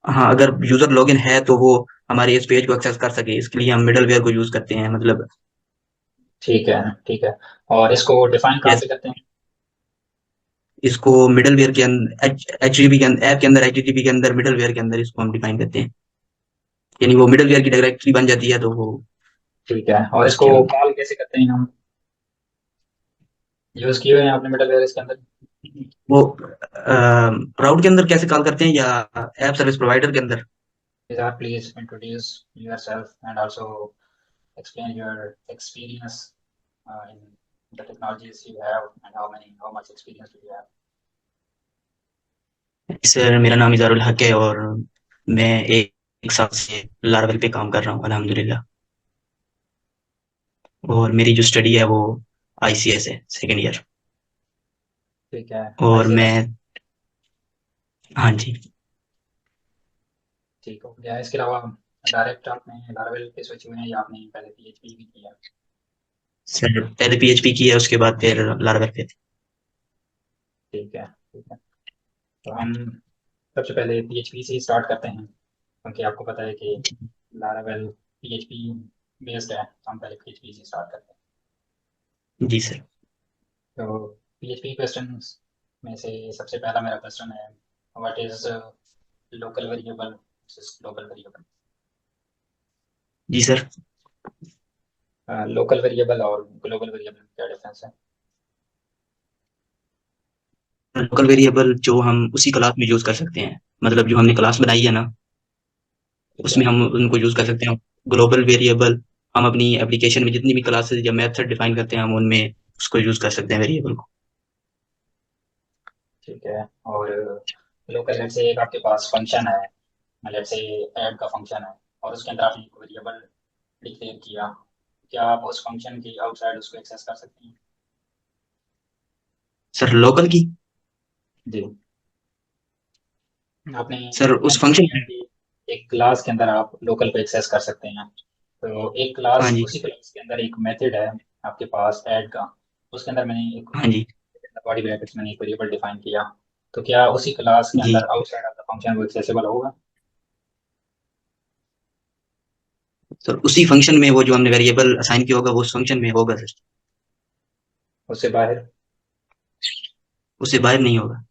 हाँ, अगर user login है तो वो हमारे इस पेज को एक्सेस कर सके, इसके लिए हम मिडलवेयर को यूज करते हैं। मतलब ठीक है, ठीक है। और इसको डिफाइन कहाँ पे जैसे करते हैं? इसको मिडलवेयर के अंदर एचटीटीपी के अंदर, ऐप के अंदर, एचटीटीपी के अंदर, मिडलवेयर के अंदर इसको हम डिफाइन करते हैं। यानी वो मिडलवेयर की डायरेक्टरी बन जाती है, तो वो ठीक है। और इसको उसके अंदर कॉल कैसे करते हैं हम? यूज किए हुए हैं आपने मिडलवेयर इसके अंदर? वो क्लाउड के अंदर कैसे कॉल करते हैं, या ऐप सर्विस प्रोवाइडर के अंदर? Please introduce yourself and also explain your experience in the technologies you have and how much experience do you have? Sir, मेरा नाम इजारुल हक है, और मैं एक साल से लारावेल पे काम कर रहा हूँ, अल्हम्दुलिल्लाह। और मेरी जो स्टडी है वो आईसीएस है, सेकेंड ईयर। ठीक है। और आईसीएस। मैं, हाँ जी। ठीक हो गया। इसके अलावा डायरेक्ट आपने लारावेल पे स्विच हुए हैं या आपने पहले पीएचपी भी किया? सर, पहले पीएचपी की है, उसके बाद फिर लारावेल पे। ठीक है, ठीक है। तो हम सबसे पहले पीएचपी से ही स्टार्ट करते हैं, क्योंकि आपको पता है कि लारावेल पीएचपी बेस्ड है, तो हम पहले पीएचपी से स्टार्ट करते हैं। जी सर। तो पीएचपी क्वेश्चंस में से सबसे पहला मेरा क्वेश्चन है, what is local variable versus global variable? जी सर। लोकल वेरिएबल और ग्लोबल वेरिएबल में क्या डिफरेंस है? लोकल वेरिएबल जो हम उसी क्लास में यूज कर सकते हैं, मतलब जो हमने क्लास बनाई है ना, ठीक है। उसमें हम उनको यूज कर सकते हैं। ग्लोबल वेरिएबल हम अपनी एप्लीकेशन में जितनी भी क्लासेस या मेथड डिफाइन करते हैं, हम उनमें उसको यूज कर सकते हैं, वेरिएबल को। ठीक है। और लोकल, लेट्स से एक आपके पास फंक्शन है, लेट्स से ऐड का फंक्शन है, और उसके अंदर आपने एक वेरिएबल डिक्लेयर किया, क्या आप उस फंक्शन के आउटसाइड उसको एक्सेस कर सकते हैं? सर, लोकल की? जी। आपने सर, उस मेंशन फंक्शन किया में। कि एक क्लास के अंदर आप लोकल को एक्सेस कर सकते हैं। तो एक हाँ क्लास, जी। उसी क्लास के अंदर एक मेथड है आपके पास ऐड का, उसके अंदर मैंने एक हाँ जी। बॉडी ब्रैकेट्स में एक वेरिएबल डिफाइन किया, तो क्या उसी क्लास के जी अंदर आउटसाइड ऑफ द फंक्शन वो एक्सेसिबल होगा? सर, उसी फंक्शन में वो जो हमने वेरिएबल असाइन किया होगा, वो उस फंक्शन में होगा सर। उससे बाहर? उससे बाहर नहीं होगा,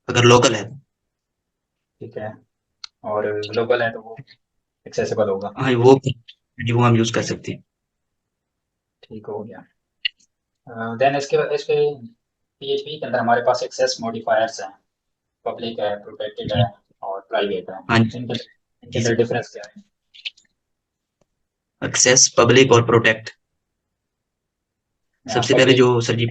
अगर लोकल है तो। ठीक है। और ग्लोबल है तो वो एक्सेसिबल होगा। हाँ, वो हम यूज कर सकते हैं। ठीक हो गया। देन इसके इसके पीएचपी के अंदर हमारे पास एक्सेस मॉडिफायर्स हैं, पब्लिक है, प्रोटेक्टेड है जी। और प्राइवेट है। हाँ जी। इनके जी अंदर सर। डिफरेंस क्या है? एक्सेस, पब्लिक और प्रोटेक्ट। सबसे पहले पब्लिक। जो सर जी,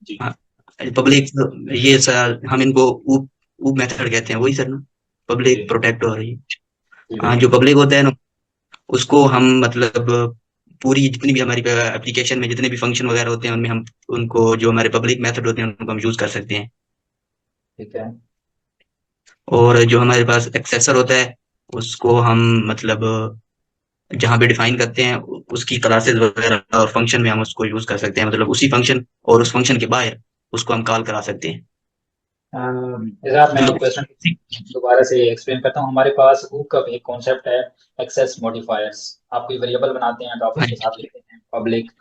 जी। हाँ, पब्लिक, ये सर हम इनको ऊप ऊप मेथड कहते हैं, वही सर ना? जी। पब्लिक, प्रोटेक्ट और ये। जी हाँ, बिल्कुल। जो पब्लिक होता है ना, उसको हम मतलब पूरी जितनी भी हमारी एप्लीकेशन में जितने भी फंक्शन वगैरह होते हैं, उनमें हम उनको, जो हमारे पब्लिक मेथड होते हैं, उनको हम यूज कर सकते हैं। ठीक है। और जो हमारे पास एक्सेसर होता है, उसको हम मतलब जहाँ पे डिफाइन करते हैं, उसकी क्लासेस वगैरह और फंक्शन में हम उसको यूज कर सकते हैं, मतलब उसी फंक्शन और उस फंक्शन के बाहर उसको हम कॉल करा सकते हैं। जरा मैं मतलब क्वेश्चन दोबारा से एक्सप्लेन करता हूँ। हमारे पास हुक का एक कॉन्सेप्ट है, एक्सेस मॉडिफायर्स। आप कोई वेरिएबल बनाते हैं तो आप हाँ उसके जी। साथ लिखते हैं पब्लिक,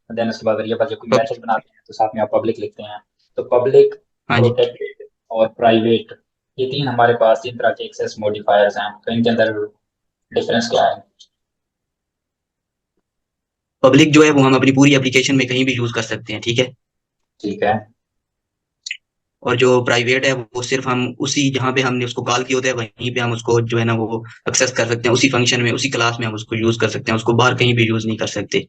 देन उसके बाद वेरिएबल जब कोई पब- मैसेज बनाते हैं तो साथ में आप पब्लिक लिखते हैं। तो पब्लिक, हाँ जी। प्रोटेक्टेड और प्राइवेट, ये तीन हमारे पास तीन तरह के एक्सेस मॉडिफायर्स हैं। तो इनके अंदर डिफरेंस क्या है? पब्लिक जो है वो हम अपनी पूरी एप्लीकेशन में कहीं भी यूज कर सकते हैं, ठीक है। ठीक है। और जो प्राइवेट है वो सिर्फ हम उसी जहाँ पे हमने उसको कॉल किया होता है, वहीं पे हम उसको जो है ना वो एक्सेस कर सकते हैं, उसी फंक्शन में, उसी क्लास में हम उसको यूज कर सकते हैं, उसको बाहर कहीं भी यूज नहीं कर सकते।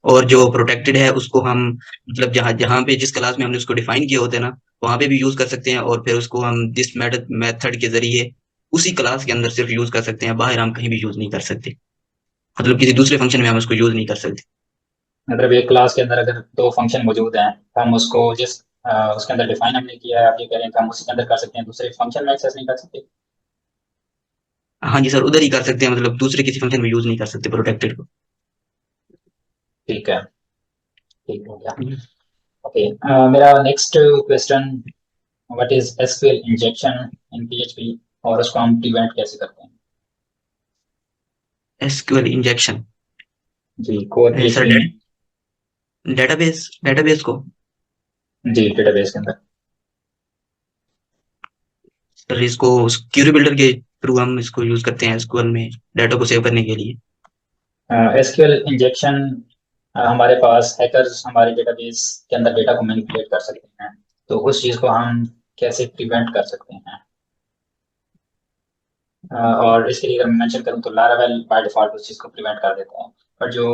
और जो प्रोटेक्टेड है उसको हम मतलब जहाँ जहाँ पे जिस क्लास में हमने उसको डिफाइन किया होता है ना, वहां पे भी यूज कर सकते हैं, और फिर उसको हम दिस मेथड के जरिए उसी क्लास के अंदर सिर्फ यूज कर सकते हैं, बाहर हम कहीं भी यूज नहीं कर सकते, मतलब किसी दूसरे फंक्शन में हम उसको यूज नहीं कर सकते। मतलब एक क्लास के अंदर अगर दो फंक्शन मौजूद हैं तो हम उसको जिस उसके अंदर डिफाइन हमने किया है, आप ये कह रहे हैं कि हम उसी के अंदर कर सकते हैं, दूसरे फंक्शन में एक्सेस नहीं कर सकते? हाँ जी सर, उधर ही कर सकते हैं, मतलब दूसरे किसी फंक्शन में यूज नहीं कर सकते प्रोटेक्टेड को। ठीक है। ठीक हो गया। ओके। मेरा next question, what is SQL injection in PHP, और उसको हम प्रिवेंट कैसे करते हैं? SQL injection. जी, कोर सर पीएचपी में। डेटाबेस डेटाबेस को। जी, डेटाबेस के अंदर। सर इसको क्यूरी बिल्डर के थ्रू हम इसको यूज करते हैं एसक्यूएल में डाटा को सेव करने के लिए। एसक्यूएल इंजेक्शन, हमारे पास हैकर्स हमारे डेटाबेस के अंदर डेटा को मैनिपुलेट कर सकते हैं, तो उस चीज़ को हम कैसे प्रिवेंट कर सकते हैं? और इसके लिए अगर मैं मेंशन करूँ तो लारावेल बाय डिफॉल्ट उस चीज़ को प्रिवेंट कर देता है। पर जो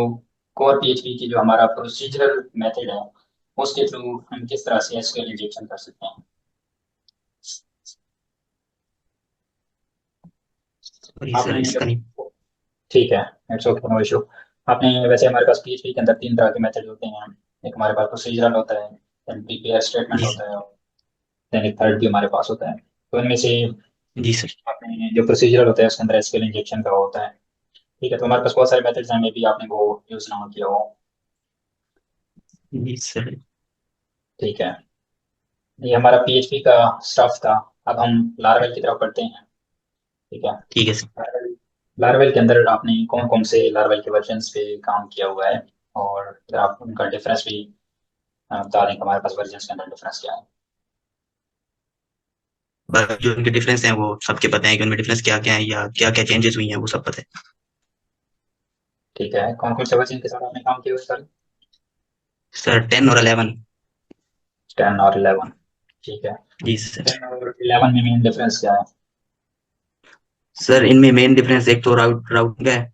कोर पीएचपी की जो हमारा प्रोसीजरल मेथड है, उसके थ्रू हम किस तरह से एसक्यूएल इंजेक्शन कर सकते हैं? सॉरी सर आपने इसका नहीं। ठीक है, इट्स ओके, नो इशू। आपने वैसे हमारे पास पीएचपी के अंदर तीन तरह के मेथड होते हैं। एक हमारे पास प्रोसीजरल होता है, देन प्रीपेयर स्टेटमेंट जी होता है, देन एक थर्ड भी हमारे पास होता है। तो इनमें से जी सर। आपने जो प्रोसीजरल होता है उसके अंदर एसक्यूएल इंजेक्शन का होता है। ठीक है, तो हमारे पास बहुत सारे मेथड्स हैं, मे भी आपने वो यूज़ ना किया हो। जी सर। ठीक है, ये हमारा पीएचपी का स्टफ था। अब हम लारावेल की तरफ बढ़ते हैं। ठीक है। ठीक है सर। लारावेल लारावेल के अंदर आपने कौन कौन से लारावेल के वर्जन्स पे काम किया हुआ है, और अगर आप उनका डिफरेंस भी बता दें कि हमारे पास वर्जन्स के अंदर डिफरेंस क्या है? बस जो उनके डिफरेंस हैं वो सबके पता है कि उनमें डिफरेंस क्या क्या है या क्या क्या चेंजेस हुई हैं वो सब पता है। ठीक है, कौन कौन से वर्जन के साथ आपने काम किया हुआ है सर? सर 10 और 11। 10 और 11। ठीक है। जी सर। 10 और 11 में मेन डिफरेंस क्या है? सर इनमें मेन डिफरेंस एक तो राउटिंग का है।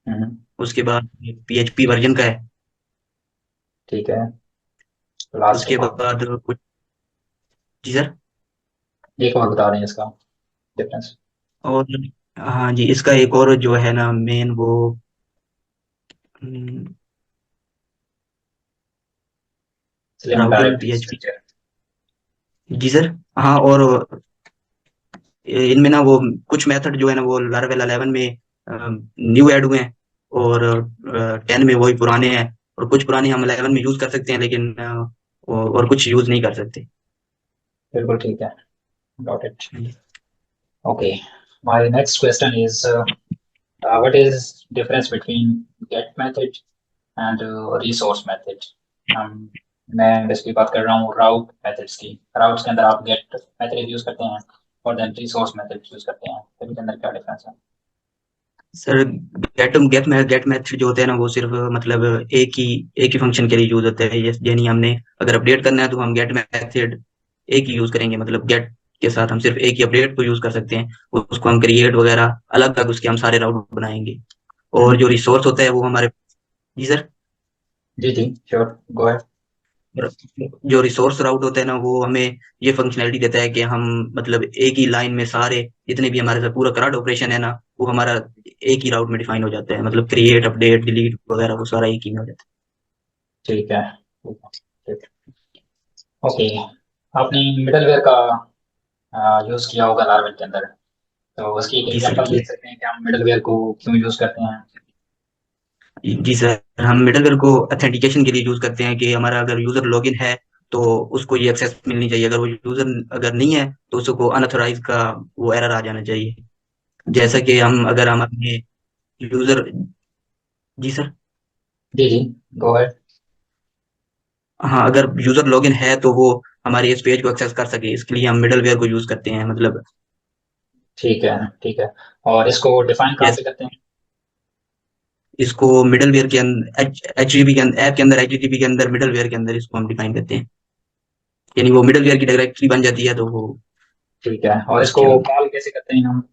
हम्म, उसके बाद पीएचपी वर्जन का है। ठीक है। लास्ट उसके एक और, बाद कुछ। जी सर। एक और बता दें इसका डिफरेंस। और हाँ जी इसका एक और जो है ना मेन वो Slim routing directory PHP. Structure. जी सर। हाँ और इनमें ना वो कुछ मेथड जो है ना वो लारावेल 11 में न्यू ऐड हुए हैं और 10 में वही पुराने हैं। और कुछ पुराने हम 11 में यूज कर सकते हैं लेकिन और कुछ यूज नहीं कर सकते। बिल्कुल ठीक है, गॉट इट। हाँ जी। Okay, my next question is what is difference between get method and resource method? हम मैं बेसिकली बात कर रहा हूँ राउट मेथड्स की। राउट्स के अंदर आप गेट मेथड यूज करते हैं, और देन रिसोर्स मेथड यूज करते हैं, तो इनके अंदर क्या डिफरेंस है? सर गेट मैथड जो होते हैं ना वो सिर्फ मतलब एक ही फंक्शन के लिए यूज होते हैं। यानी हमने अगर अपडेट करना है तो हम गेट मैथड एक ही यूज करेंगे। मतलब गेट के साथ हम सिर्फ एक ही अपडेट को यूज कर सकते हैं। उसको हम क्रिएट वगैरह अलग अलग उसके हम सारे राउट बनाएंगे। और जो हम्म, रिसोर्स होता है वो हमारे। जी सर। जी जी, श्योर, गो अहेड। जो रिसोर्स राउट होता है ना वो हमें ये फंक्शनैलिटी देता है कि हम मतलब एक ही लाइन में सारे जितने भी हमारे साथ पूरा करंट ऑपरेशन है ना वो हमारा एक ही राउट में डिफाइन हो जाता है। मतलब क्रिएट अपडेट डिलीट वगैरह वो सारा एक ही में हो जाता ठीक है, ठीक है, ठीक। ओके, आपने मिडलवेयर का यूज किया होगा लार्वेल के अंदर, तो उसकी एक है। जी सर एग्जांपल किया। दे सकते हैं कि हम मिडलवेयर को क्यों यूज करते हैं? जी सर हम मिडलवेयर को ऑथेंटिकेशन के लिए यूज करते हैं कि हमारा अगर यूजर लॉगिन है तो उसको ये एक्सेस मिलनी चाहिए। अगर वो यूजर अगर नहीं है तो उसको अनऑथराइज का वो एरर आ जाना चाहिए। जैसा कि हम अपने यूजर। जी सर। जी जी, गो अहेड। हाँ अगर यूजर लॉगिन है तो वो हमारे इस पेज को एक्सेस कर सके इसके लिए हम मिडलवेयर को यूज करते हैं। मतलब ठीक है, ठीक है। और इसको डिफाइन कहाँ पे जैसे करते हैं? इसको मिडलवेयर के अंदर एचटीटीपी के अंदर ऐप के अंदर एचटीटीपी के अंदर मिडलवेयर के अंदर इसको हम डिफाइन करते हैं। यानी वो मिडलवेयर की डायरेक्टरी बन जाती है तो वो ठीक है, और इसको उसके कॉल कैसे करते हैं हम?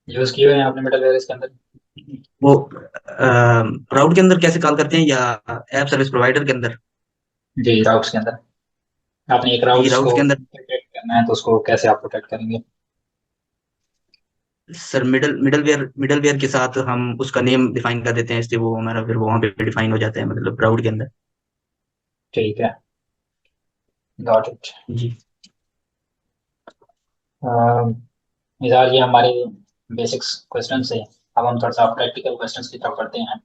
यूज किए हुए हैं आपने मिडलवेयर इसके अंदर? वो राउट के अंदर कैसे कॉल करते हैं या ऐप सर्विस प्रोवाइडर के अंदर। जी, राउट्स के अंदर आपने एक जी राउट्स राउट को के अंदर। प्रोटेक्ट करना है, तो उसको कैसे आप प्रोटेक्ट करेंगे? सर मिडलवेयर के साथ हम उसका नेम डिफाइन कर देते हैं इसलिए वो हमारा फिर वहां पे डिफाइन हो जाता है मतलब राउट के अंदर। ठीक है, गॉट इट। जी। मिसाल ये हमारे बेसिक्स क्वेश्चन से, अब हम थोड़ा सा प्रैक्टिकल क्वेश्चंस की तरफ बढ़ते हैं।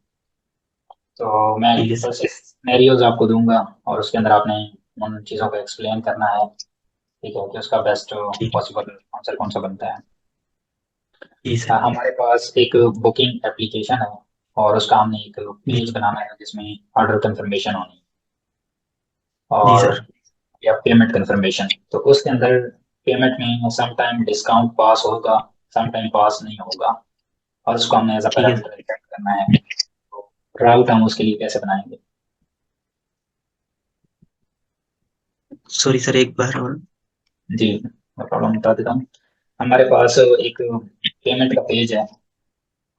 तो मैं ठीक है थोड़ा सर। से सिनेरियोज आपको दूंगा, और उसके अंदर आपने उन चीज़ों को एक्सप्लेन करना है। ठीक है, कि उसका बेस्ट ठीक है। पॉसिबल आंसर कौन सा बनता है। जी सर। हमारे पास एक बुकिंग एप्लीकेशन है और उसका हमने एक जी। पेज बनाना है जिसमें ऑर्डर कंफर्मेशन होनी जी और सर। या पेमेंट कंफर्मेशन। तो उसके अंदर पेमेंट में सम टाइम डिस्काउंट पास होगा, सम टाइम पास नहीं होगा, और उसको हमने एज अ ठीक है। पैरामीटर सेट करना है। तो राउट हम उसके लिए कैसे बनाएंगे? सॉरी सर, एक बार और। जी, मैं प्रॉब्लम बता देता हूँ। हमारे पास एक पेमेंट का पेज है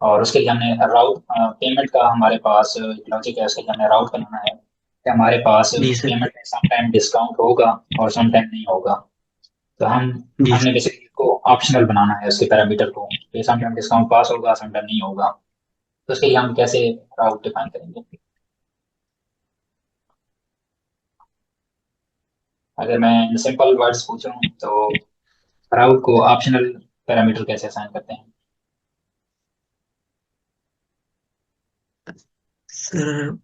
और उसके लिए हमने राउट पेमेंट का हमारे पास एक लॉजिक है, उसके लिए हमें राउट बनाना है कि हमारे पास जी सर। पेमेंट में सम टाइम डिस्काउंट होगा और सम टाइम नहीं होगा। तो जी हमने बेसिकली इसको ऑप्शनल बनाना है उसके पैरामीटर को कि सम टाइम डिस्काउंट पास होगा, सम टाइम नहीं होगा। तो उसके लिए हम कैसे राउट डिफाइन करेंगे? अगर मैं सिंपल वर्ड्स पूछूं तो राउट को ऑप्शनल पैरामीटर कैसे असाइन करते हैं? सर।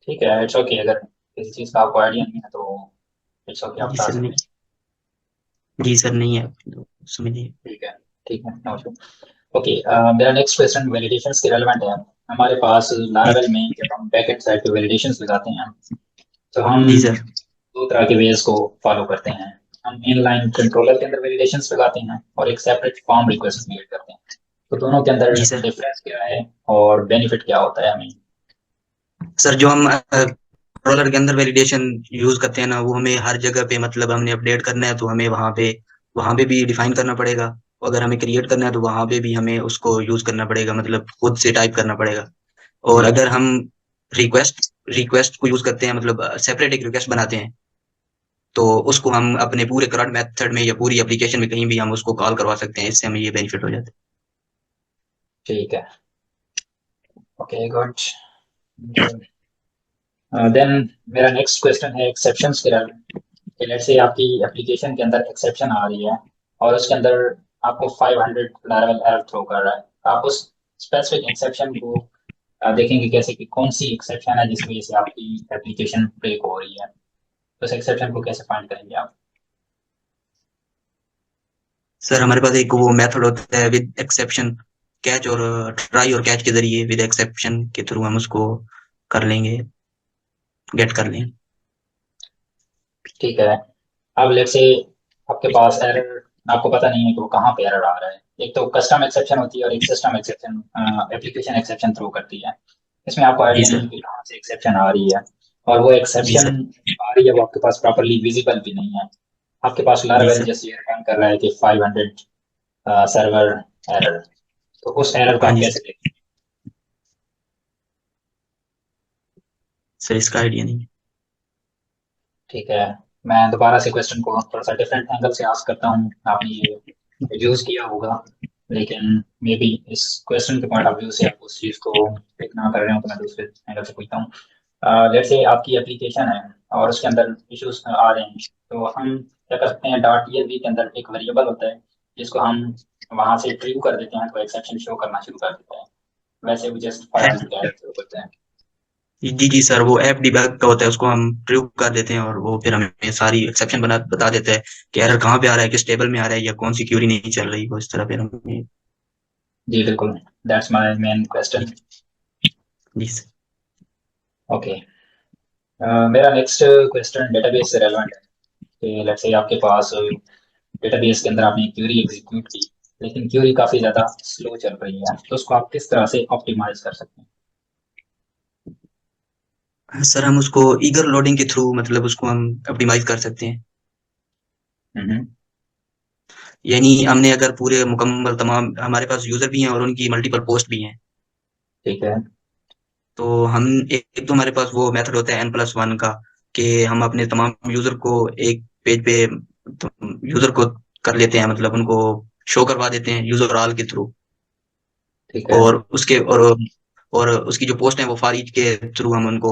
ठीक है, इट्स ओके। अगर किसी चीज़ का आपको आइडिया नहीं है तो इट्स ओके, आप जी बता सर, नहीं। सकते हैं। जी सर, नहीं है तो समझिए। ठीक है, ठीक है, नो इशू। ओके, मेरा नेक्स्ट क्वेश्चन वैलिडेशंस के रेलेवेंट है। हमारे पास जी। लारावेल में जब हम बैकएंड साइड पे वैलिडेशंस लगाते हैं तो हम जी सर। दो तरह के वेज को फॉलो करते हैं। हम इनलाइन कंट्रोलर के अंदर वैलिडेशंस लगाते हैं और एक सेपरेट फॉर्म रिक्वेस्ट क्रिएट करते हैं। तो दोनों के अंदर जी सर। डिफरेंस क्या है और बेनिफिट क्या होता है हमें? सर, जो हम कंट्रोलर के अंदर वैलिडेशन यूज करते हैं ना, वो हमें हर जगह पे मतलब हमने अपडेट करना है तो हमें वहां पे भी डिफाइन करना पड़ेगा। अगर हमें क्रिएट करना है तो वहां पे भी हमें उसको यूज करना पड़ेगा, मतलब खुद से टाइप करना पड़ेगा। और जी, अगर हम रिक्वेस्ट रिक्वेस्ट को यूज करते हैं, मतलब सेपरेट एक रिक्वेस्ट बनाते हैं, तो उसको हम अपने पूरे करंट मेथड में या पूरी एप्लीकेशन में कहीं भी हम उसको कॉल करवा सकते हैं। इससे हमें ये बेनिफिट हो जाता ठीक है, ओके, गुड। देन मेरा नेक्स्ट क्वेश्चन है एक्सेप्शंस के बारे में। कि लेट्स से आपकी एप्लीकेशन के अंदर एक्सेप्शन आ रही है और उसके अंदर आपको 500 लारावेल एरर थ्रो कर रहा है। तो आप उस स्पेसिफिक एक्सेप्शन को देखेंगे कैसे कि कौन सी एक्सेप्शन है जिसकी वजह से आपकी एप्लीकेशन ब्रेक हो रही है। तो उस एक्सेप्शन को कैसे फाइंड करेंगे आप? है। सर, हमारे पास एक वो मेथड होता है विद एक्सेप्शन कैच, और ट्राई और कैच के जरिए विद एक्सेप्शन के थ्रू हम उसको कर लेंगे, गेट कर लेंगे। ठीक है। अब लेट्स से आपके पास एरर, आपको पता नहीं है कि वो कहाँ पे एरर आ रहा है। एक तो कस्टम एक्सेप्शन होती है और एक system exception, application exception throw करती है। इसमें आपको जी आइडिया नहीं सर। है कि कहाँ से एक्सेप्शन आ रही है और वो जी एक्सेप्शन सर। आ रही है वो आपके पास प्रॉपरली विजिबल भी नहीं है। आपके पास जी लारावेल सर। जैसे ये रिटर्न कर रहा है कि 500 सर्वर एरर। तो उस एरर को हाँ आप जी सर। कैसे देखें? सर, इसका आइडिया नहीं है। ठीक है, मैं दोबारा से क्वेश्चन को थोड़ा सा डिफरेंट एंगल से आस्क करता हूँ। आपने ये यूज किया होगा लेकिन मे बी इस क्वेश्चन के पॉइंट ऑफ व्यू से आप उस चीज़ को पिक ना कर रहे हो, तो मैं दूसरे एंगल से पूछता हूँ। जैसे आपकी एप्लीकेशन है और उसके अंदर इश्यूज आ रहे हैं, तो हम क्या कर सकते हैं? डॉट ईएनवी के अंदर एक वेरिएबल होता है जिसको हम वहां से ट्रू कर देते हैं तो एक्सेप्शन शो करना शुरू कर देता है। वैसे भी जस्ट 500 का एरर करते हैं। जी जी सर, वो ऐप डिबग का होता है, उसको हम ट्रू कर देते हैं और वो फिर हमें सारी एक्सेप्शन बता देता है कि एरर कहाँ पे आ रहा है, किस टेबल में आ रहा है, या कौन सी क्यूरी नहीं चल रही, वो इस तरह फिर हमें। जी बिल्कुल, दैट्स माय मेन जी। क्वेश्चन। जी सर। ओके, मेरा नेक्स्ट क्वेश्चन डेटाबेस से रेलेवेंट है। कि लेट्स से आपके पास डेटाबेस के अंदर आपने क्यूरी एग्जीक्यूट की लेकिन क्यूरी काफ़ी ज़्यादा स्लो चल रही है, तो उसको आप किस तरह से ऑप्टिमाइज कर सकते हैं? सर, हम उसको ईगर लोडिंग के थ्रू मतलब उसको हम ऑप्टिमाइज कर सकते हैं। हम्म, यानी हमने अगर पूरे मुकम्मल तमाम हमारे पास यूजर भी हैं और उनकी मल्टीपल पोस्ट भी हैं, ठीक है। तो हम एक तो हमारे पास वो मेथड होता है N+1 का, कि हम अपने तमाम यूजर को एक पेज पे यूजर को कर लेते हैं, मतलब उनको शो करवा देते हैं यूजर ऑल के थ्रू। ठीक है। और उसके और उसकी जो पोस्ट है वो फॉर ईच के थ्रू हम उनको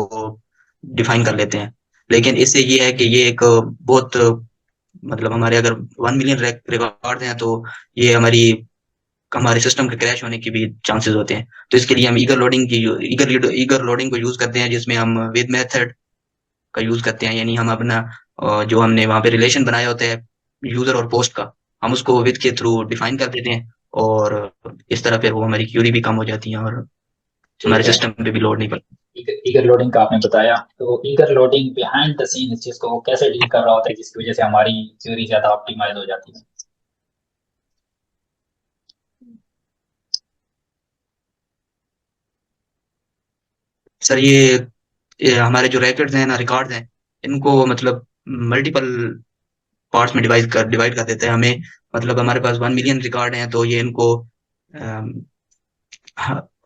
डिफाइन कर लेते हैं। लेकिन इससे ये है कि ये एक बहुत मतलब हमारे अगर 1 मिलियन रिकॉर्ड हैं, तो ये हमारे सिस्टम के क्रैश होने के भी चांसेस होते हैं। तो इसके लिए हम ईगर लोडिंग को यूज करते हैं, जिसमें हम विद मेथड का यूज करते हैं। यानी हम अपना जो हमने वहाँ पे रिलेशन बनाया होता है यूजर और पोस्ट का, हम उसको विद के थ्रू डिफाइन कर देते हैं, और इस तरह फिर वो हमारी क्यूरी भी कम हो जाती है, और हमारे ठीक है। सिस्टम पे भी लोड नहीं पड़ता। ईगर लोडिंग का आपने बताया, तो eager loading behind the scene इस चीज को वो कैसे डील कर रहा होता है जिसकी वजह से हमारी क्यूरी ज्यादा ऑप्टिमाइज हो जाती है? सर ये हमारे जो रिकॉर्ड्स हैं ना, रिकॉर्ड्स हैं, इनको मतलब मल्टीपल पार्ट्स में डिवाइड कर देते हैं हमें। मतलब हमारे पास 1 मिलियन रिकॉर्ड हैं, तो ये इनको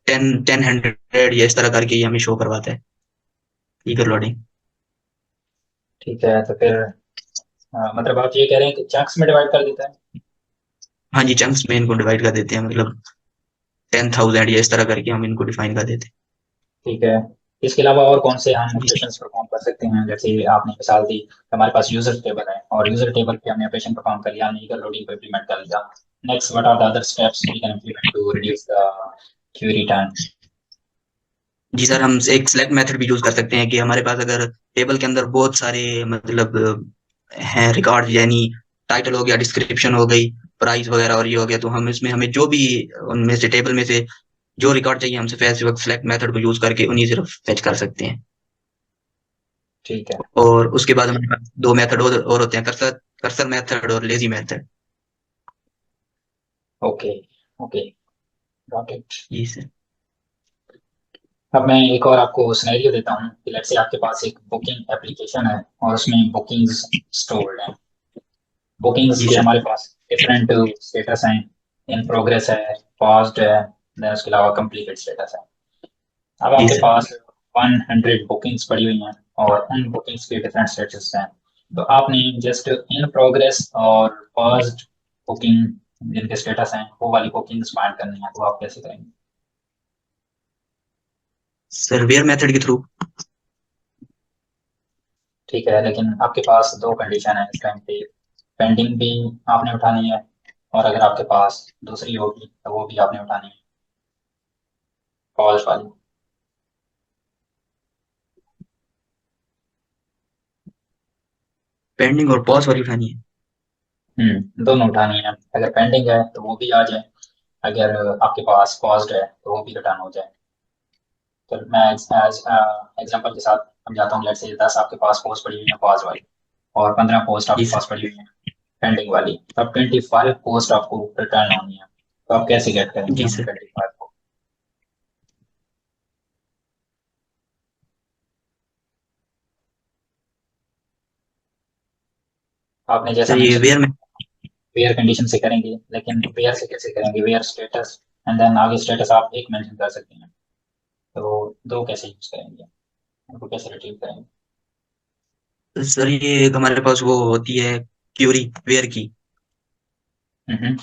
10 100 या इस तरह करके ये हमें शो करवाता है, ईगर लोडिंग। ठीक है, तो फिर मतलब आप ये कह रहे हैं कि चंक्स में डिवाइड कर देता है? हाँ जी, चंक्स में इनको डिवाइड कर देते हैं, मतलब 10,000 या इस तरह करके हम इनको डिफाइन कर देते हैं। ठीक है। इसके अलावा और कौन से हम ऑपरेशंस परफॉर्म कर सकते हैं? जैसे आपने मिसाल दी, हमारे पास यूजर टेबल है और यूजर टेबल पे हमने ऑपरेशन परफॉर्म कर लिया, हमने ईगर लोडिंग को इम्प्लीमेंट कर लिया। Next, what are the other steps we can implement to reduce the query time? जी सर, हम एक सेलेक्ट मेथड भी यूज कर सकते हैं कि हमारे पास अगर टेबल के अंदर बहुत सारे मतलब हैं रिकॉर्ड, यानी टाइटल हो गया, डिस्क्रिप्शन हो गई, प्राइस वगैरह और ये हो गया, तो हम इसमें हमें जो भी उनमें से टेबल में से जो रिकॉर्ड चाहिए, हम सिर्फ ऐसे वक्त सेलेक्ट मेथड को यूज करके उन्हीं सिर्फ फेच कर सकते हैं। ठीक है। और उसके बाद हमारे पास दो मेथड और होते हैं, कर्सर कर्सर मेथड और lazy method. Okay. Okay, got it. जी सर। अब मैं एक और आपको सिनेरियो देता हूँ कि लेट्स से आपके पास एक बुकिंग एप्लीकेशन है और उसमें बुकिंग्स स्टोर्ड हैं। बुकिंग्स जी के सर। हमारे पास डिफरेंट स्टेटस हैं। इन प्रोग्रेस है, पॉज्ड है, देन उसके अलावा कंप्लीटेड स्टेटस है। अब जी आपके सर। पास 100 बुकिंग्स पड़ी हुई हैं और उन बुकिंग्स के डिफरेंट स्टेटस हैं। तो आपने जस्ट इन प्रोग्रेस और पॉज्ड बुकिंग जिनके स्टेटस हैं वो वाली बुकिंग्स फाइंड करनी है, तो आप कैसे करेंगे? सर वेयर मेथड के थ्रू। ठीक है, लेकिन आपके पास दो कंडीशन है इस टाइम पे। पेंडिंग भी आपने उठानी है, और अगर आपके पास दूसरी होगी तो वो भी आपने उठानी है, पॉज वाली। पेंडिंग और पॉज वाली उठानी है। दोनों उठानी है। अगर पेंडिंग है तो वो भी आ जाए, अगर आपके पास पॉज्ड है तो वो भी रिटर्न हो जाए। तो मैं एग्जांपल के साथ समझाता हूँ। लेट्स से 10 आपके पास पोस्ट पड़ी हुई है पॉज वाली, और 15 पोस्ट जी आपके सर। पास पड़ी हुई है पेंडिंग वाली। तो अब 25 पोस्ट आपको रिटर्न होनी है, तो आप कैसे गेट करेंगे जी उन सर। 25 को? आपने जैसा सर ये मेंशन वेयर में। वेयर कंडीशन से करेंगे, लेकिन वेयर से कैसे करेंगे? वेयर स्टेटस एंड देन आगे स्टेटस आप एक मेंशन कर सकते हैं, तो दो कैसे यूज करेंगे, उनको कैसे रिट्रीव करेंगे? सर ये एक हमारे पास वो होती है क्यूरी वेयर की, हम्म।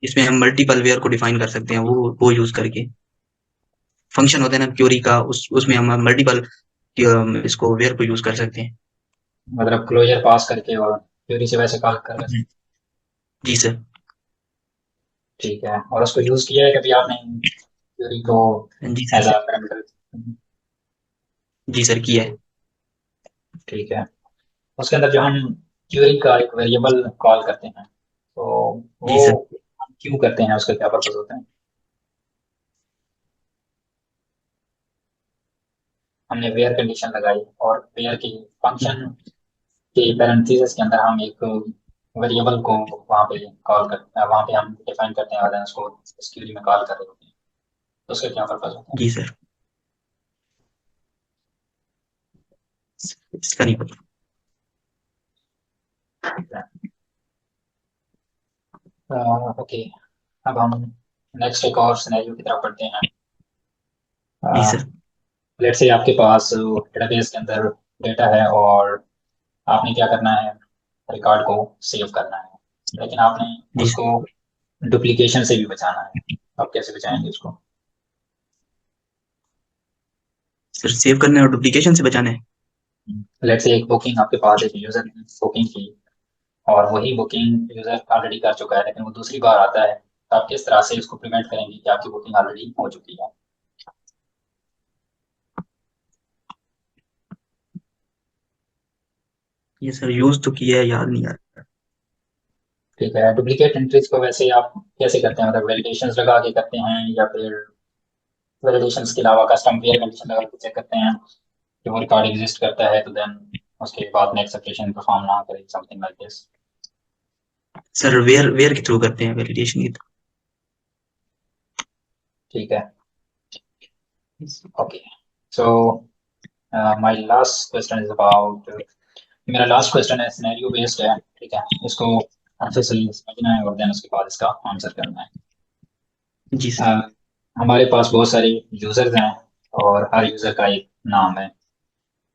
इसमें हम मल्टीपल वेयर को डिफाइन कर सकते हैं, वो यूज करके फंक्शन होता है ना क्यूरी का, उसमें हम मल्टीपल इसको वेयर को यूज कर सकते हैं। मतलब क्लोजर पास करके और क्वेरी से वैसे कॉल कर हम्म। वैसे। जी सर। ठीक है, और उसको यूज किया है कभी आपने, क्वेरी को जी एज सर। A parameter? जी सर किया है। ठीक है। उसके अंदर जो हम क्वेरी का एक वेरिएबल कॉल करते हैं, तो जी वो सर। हम क्यों करते हैं, उसका क्या पर्पज होता है? हमने वेयर कंडीशन लगाई और वेयर की फंक्शन के पैरेंथेसिस के अंदर हम एक वेरिएबल को वहाँ पे कॉल कर वहाँ पे हम डिफाइन करते हैं और then उसको इस क्वेरी में कॉल कर रहे होते हैं, तो उसका क्या पर्पज होता जी सर। इसका नहीं पता। है? ओके, अब हम नेक्स्ट एक और सिनेरियो की तरफ बढ़ते हैं। जी सर। लेट्स से आपके पास डेटाबेस के अंदर डेटा है और आपने क्या करना है, रिकॉर्ड को सेव करना है, लेकिन आपने जी सर। उसको डुप्लीकेशन से भी बचाना है। आप कैसे बचाएंगे उसको? सर सेव करना है और डुप्लीकेशन से बचाना है। लेट्स से एक बुकिंग आपके पास, एक यूजर ने बुकिंग की और वही बुकिंग यूजर ऑलरेडी कर चुका है, लेकिन वो दूसरी बार आता है, तो आप किस तरह से उसको प्रिवेंट करेंगे कि आपकी बुकिंग ऑलरेडी हो चुकी है? ये सर यूज तो किया है, याद नहीं आ रहा। ठीक है, डुप्लीकेट एंट्रीज को वैसे आप कैसे करते हैं, मतलब वैलिडेशंस लगा के करते हैं या फिर वैलिडेशंस के अलावा कस्टम वेयर कंडीशन लगा के चेक करते हैं कि वो रिकॉर्ड एग्जिस्ट करता है, तो देन उसके बाद नेक्स्ट ऑपरेशन परफॉर्म ना करें, something like this. Sir where where के थ्रू करते हैं वैलिडेशन की ठीक है, तो। Okay. So my last question is about, मेरा लास्ट क्वेश्चन है सिनेरियो बेस्ड है, ठीक है, इसको अच्छे से समझना है और देन उसके बाद इसका आंसर करना है। जी अ, सर। हमारे पास बहुत सारे यूजर्स हैं और हर यूजर का एक नाम है।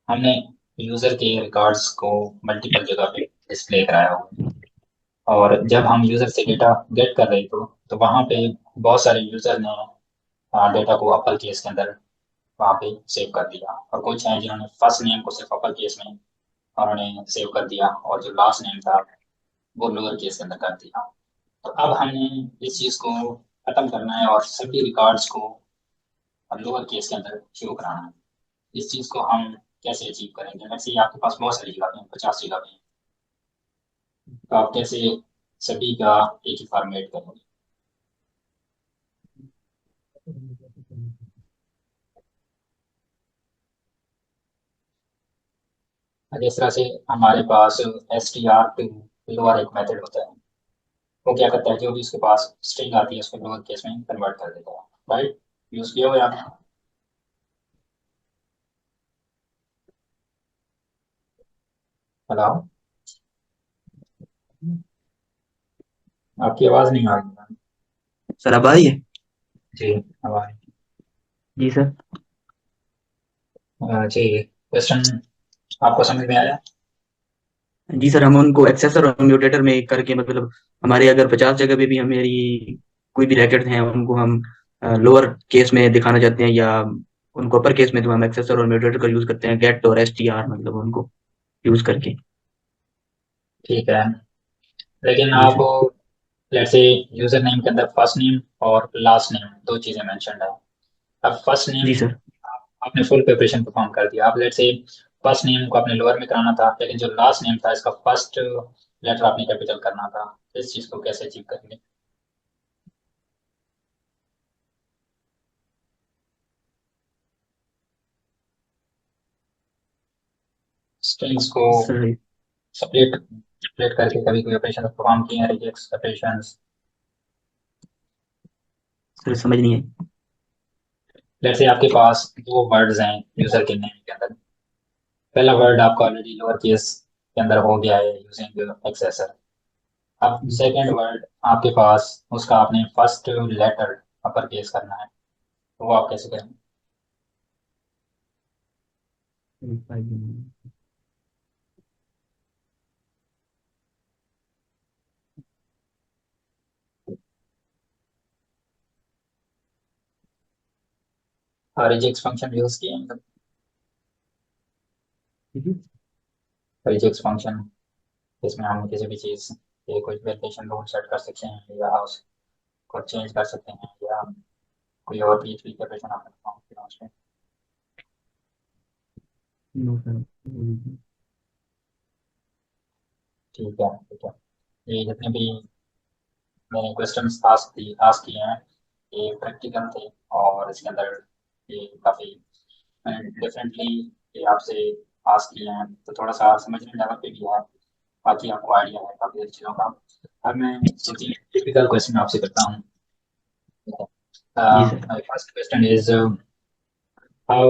हमने यूजर के रिकॉर्ड्स को मल्टीपल जगह पे डिस्प्ले कराया हुआ है, और जब हम यूजर से डेटा गेट कर रहे थे तो वहाँ पे बहुत सारे यूजर ने डेटा को अपर केस के अंदर वहाँ पे सेव कर दिया, और कुछ हैं जिन्होंने फर्स्ट नेम को सिर्फ अपर केस में उन्होंने सेव कर दिया, और जो लास्ट नेम था वो लोअर केस के अंदर कर दिया। तो अब हमने इस चीज़ को खत्म करना है और सभी रिकॉर्ड्स को लोअर केस के अंदर शो कराना है। इस चीज़ को हम कैसे अचीव करेंगे? वैसे ही आपके पास बहुत सारी जगह हैं, 50 जगह हैं, तो आप कैसे सभी का एक ही फॉर्मेट करेंगे? जिस तरह से हमारे पास str टू लोअर एक मेथड होता है, वो क्या करता है, जो भी उसके पास स्ट्रिंग आती है उसको लोअर केस में कन्वर्ट कर देता है, राइट? यूज किया हुआ है आपने? हेलो, आपकी आवाज़ नहीं आ रही है। सर अब आ रही है? जी, आवाज़। जी सर। जी, क्वेश्चन आपको समझ में आया? जी सर, हम उनको एक्सेसर और म्यूटेटर में करके मतलब हमारे अगर 50 जगह पे भी हमारी कोई भी रैकेट हैं उनको हम लोअर केस में दिखाना चाहते हैं या उनको अपर केस में, तो हम एक्सेसर और म्यूटेटर का यूज करते हैं, गेट और एसटीआर मतलब उनको यूज करके। ठीक है, लेकिन जी आप sir. Let's say user name के अंदर फर्स्ट नेम और लास्ट नेम दो चीजें मेंशन्ड है। अब फर्स्ट नेम जी सर। आपने फुल प्रिपरेशन परफॉर्म कर दिया, आप लेट्स से फर्स्ट नेम को आपने लोअर में कराना था, लेकिन जो लास्ट नेम था इसका फर्स्ट लेटर आपने कैपिटल करना था, इस चीज को कैसे अचीव करेंगे? स्ट्रिंग्स को सर सेपरेट सेपरेट करके कभी कोई ऑपरेशन परफॉर्म किए हैं, रिजेक्ट्स ऑपरेशंस? सर समझ नहीं आई। लेट्स से आपके पास दो वर्ड्स हैं यूजर के नेम के अंदर, पहला वर्ड आपका ऑलरेडी लोअर केस के अंदर हो गया है यूजिंग एक्सेसर। अब सेकंड वर्ड आपके पास, उसका आपने फर्स्ट लेटर अपर केस करना है, तो वो आप कैसे करेंगे? रिजेक्ट फंक्शन यूज किए हैं? रिजेक्ट फंक्शन, इसमें हम किसी भी चीज के कोई वेरिएशन रूल सेट कर सकते हैं या उसको चेंज कर सकते हैं, या कोई और PHP की ऑपरेशन आपने perform किया उसमें? No sir. ठीक है, ठीक है। ये जितने भी मैंने क्वेश्चंस आस्क किए हैं ये प्रैक्टिकल थे, और इसके अंदर ये काफ़ी डिफरेंटली ये आपसे आस्क किए हैं, तो थोड़ा सा समझने लेवल पे भी है, बाकी आपको आइडिया है काफ़ी सारी चीज़ों का। अब मैं कुछ टिपिकल क्वेश्चन आपसे करता हूँ। जी sir. My first question is how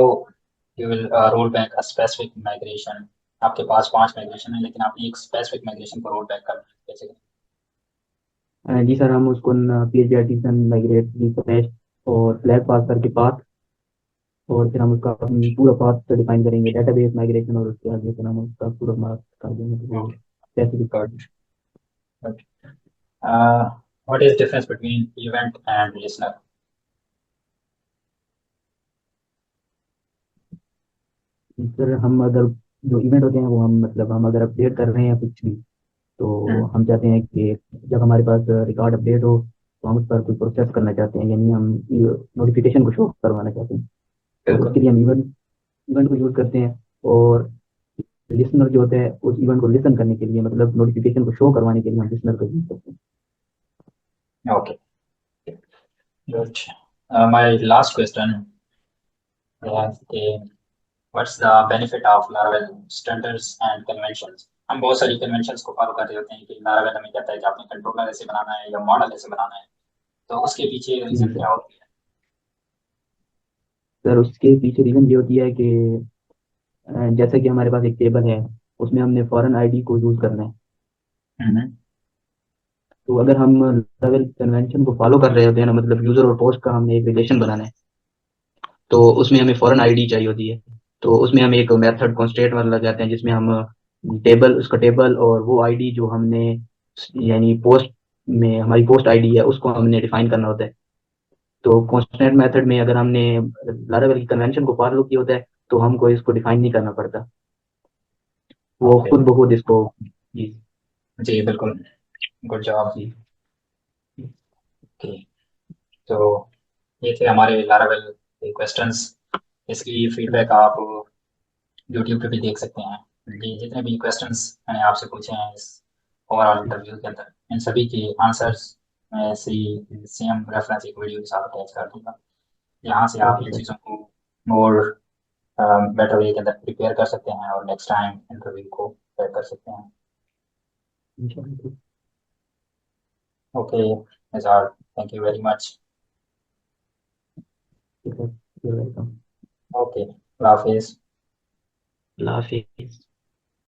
you will roll back a specific migration. आपके पास 5 माइग्रेशन है, लेकिन आपने एक स्पेसिफिक माइग्रेशन को रोल बैक करना है, कैसे करें? जी सर, हम उसको पीएचपी आर्टिसन माइग्रेट रिक्वेस्ट और फ्लैग पास करके पाथ, और फिर हम उसका पूरा पाथ डिफाइन करेंगे डेटाबेस माइग्रेशन, और उसके आगे फिर हम उसका पूरा मार्क कर देंगे तो वो स्पेसिफिक कर गुड, देंगे। Good. What is difference between event and listener? Sir हम अगर जो इवेंट होते हैं वो हम मतलब हम अगर अपडेट कर रहे हैं कुछ भी, तो हम चाहते हैं कि जब हमारे पास रिकॉर्ड अपडेट हो तो हम उस पर कोई प्रोसेस करना चाहते हैं, यानी हम नोटिफिकेशन को शो करवाना चाहते हैं, और उसके बिल्कुल। लिए हम इवेंट इवेंट को यूज़ करते हैं। और लिसनर जो होते हैं उस इवेंट को लिसन करने के लिए, मतलब नोटिफिकेशन को शो करवाने के लिए हम लिसनर को यूज करते हैं। Okay, good. My last question is, what's the benefit of Laravel standards and conventions? हम बहुत सारी कन्वेंशंस को फॉलो कर रहे होते हैं कि Laravel हमें कहता है कि आपने कंट्रोलर ऐसे बनाना है या मॉडल ऐसे बनाना है, तो उसके पीछे जी रीजन सर। क्या होती सर उसके पीछे रीजन ये होती है कि जैसा कि हमारे पास एक टेबल है, उसमें हमने फॉरेन आईडी को यूज करना है। है? तो अगर हम लेवल कन्वेंशन को फॉलो कर रहे होते हैं ना, मतलब यूजर और पोस्ट का हमने एक रिलेशन बनाना है, तो उसमें हमें फॉरेन आईडी चाहिए होती है। तो उसमें हम एक मेथड कॉन्स्टेंट वाला लगाते हैं, जिसमें हम टेबल, उसका टेबल और वो आईडी जो हमने, यानी पोस्ट में हमारी पोस्ट आईडी है, उसको हमने डिफाइन करना होता है। तो कॉन्स्टेंट मेथड में अगर हमने लारावेल की कन्वेंशन को फॉलो किया होता है, तो हमको इसको डिफाइन नहीं करना पड़ता, वो ओके, खुद ब खुद इसको। जी। जी बिल्कुल, गुड जॉब। जी। ओके, तो ये थे हमारे लारावेल के क्वेश्चंस। इसकी फीडबैक आप यूट्यूब पे भी देख सकते हैं। ये जितने भी क्वेश्चंस मैंने आपसे पूछे हैं इस ओवरऑल इंटरव्यू के अंदर, इन सभी के आंसर्स मैं सेम रेफरेंस एक वीडियो के साथ अटैच कर दूंगा। यहाँ से आप ओके इन सर। चीज़ों को मोर बेटर वे के अंदर प्रिपेयर कर सकते हैं और नेक्स्ट टाइम इंटरव्यू को प्रिपेयर कर सकते हैं। इंशाल्लाह। Okay Nizar, thank you very much. ठीक है। You're welcome। ओके, अल्लाह हाफिज़। अल्लाह हाफिज।